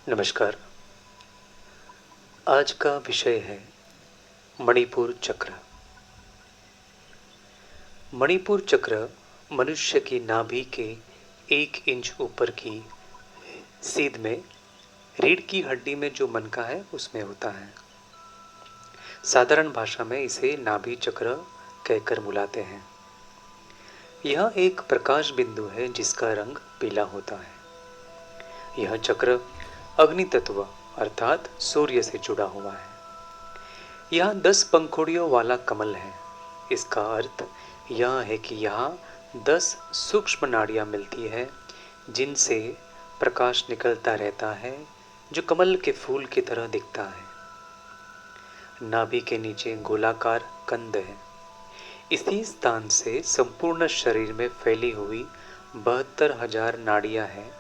नमस्कार। आज का विषय है मणिपुर चक्र। मणिपुर चक्र मनुष्य की नाभि के 1 इंच ऊपर की सीध में रीढ़ की हड्डी में जो मनका है उसमें होता है। साधारण भाषा में इसे नाभि चक्र कहकर बुलाते हैं। यह एक प्रकाश बिंदु है जिसका रंग पीला होता है। यह चक्र अग्नि तत्व अर्थात सूर्य से जुड़ा हुआ है। यह 10 पंखुड़ियों वाला कमल है। इसका अर्थ यह है कि यहाँ 10 सूक्ष्म नाड़ियाँ मिलती है जिनसे प्रकाश निकलता रहता है, जो कमल के फूल की तरह दिखता है। नाभि के नीचे गोलाकार कंद है। इसी स्थान से संपूर्ण शरीर में फैली हुई 72,000 नाड़ियाँ हैं।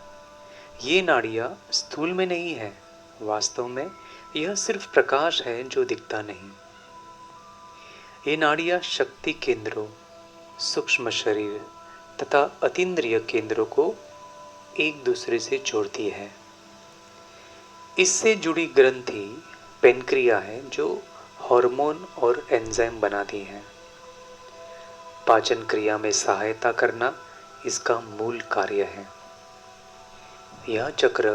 ये नाड़ियाँ स्थूल में नहीं है, वास्तव में यह सिर्फ प्रकाश है जो दिखता नहीं। ये नाड़ियाँ शक्ति केंद्रों, सूक्ष्म शरीर तथा अतीन्द्रिय केंद्रों को एक दूसरे से जोड़ती है। इससे जुड़ी ग्रंथि पेनक्रिया है जो हार्मोन और एंजाइम बनाती है। पाचन क्रिया में सहायता करना इसका मूल कार्य है। यह चक्र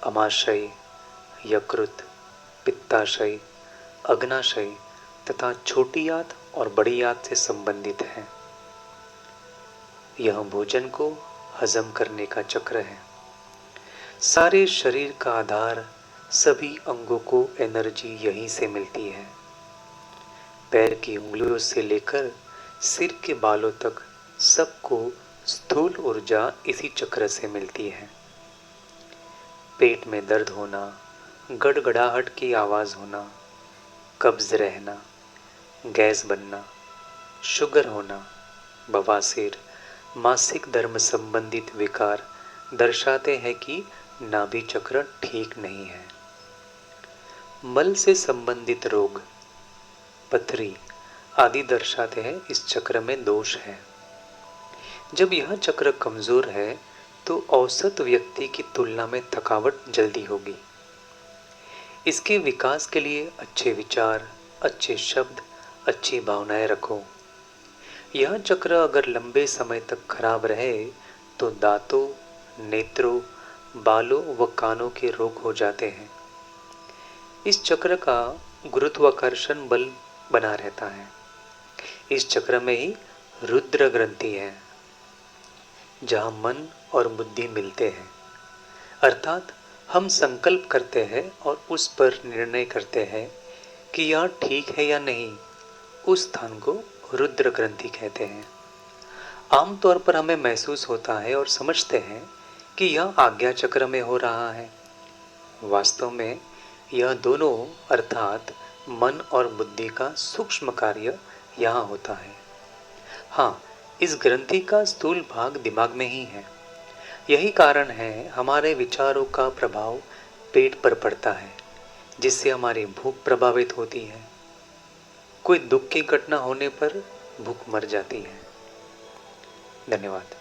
अमाशय, यकृत, पित्ताशय, अग्नाशय तथा छोटी आंत और बड़ी आंत से संबंधित है। यह भोजन को हजम करने का चक्र है। सारे शरीर का आधार, सभी अंगों को एनर्जी यहीं से मिलती है। पैर की उंगलियों से लेकर सिर के बालों तक सबको स्थूल ऊर्जा इसी चक्र से मिलती है। पेट में दर्द होना, गड़गड़ाहट की आवाज़ होना, कब्ज रहना, गैस बनना, शुगर होना, बवासीर, मासिक धर्म संबंधित विकार दर्शाते हैं कि नाभि चक्र ठीक नहीं है। मल से संबंधित रोग, पथरी आदि दर्शाते हैं इस चक्र में दोष है। जब यह चक्र कमजोर है तो औसत व्यक्ति की तुलना में थकावट जल्दी होगी। इसके विकास के लिए अच्छे विचार, अच्छे शब्द, अच्छी भावनाएं रखो। यह चक्र अगर लंबे समय तक खराब रहे तो दांतों, नेत्रों, बालों व कानों के रोग हो जाते हैं। इस चक्र का गुरुत्वाकर्षण बल बना रहता है। इस चक्र में ही रुद्र ग्रंथि है, जहाँ मन और बुद्धि मिलते हैं। अर्थात हम संकल्प करते हैं और उस पर निर्णय करते हैं कि यह ठीक है या नहीं। उस स्थान को रुद्र ग्रंथि कहते हैं। आमतौर पर हमें महसूस होता है और समझते हैं कि यह आज्ञा चक्र में हो रहा है। वास्तव में यह दोनों अर्थात मन और बुद्धि का सूक्ष्म कार्य यहाँ होता है। हाँ, इस ग्रंथि का स्थूल भाग दिमाग में ही है। यही कारण है हमारे विचारों का प्रभाव पेट पर पड़ता है, जिससे हमारी भूख प्रभावित होती है। कोई दुख की घटना होने पर भूख मर जाती है। धन्यवाद।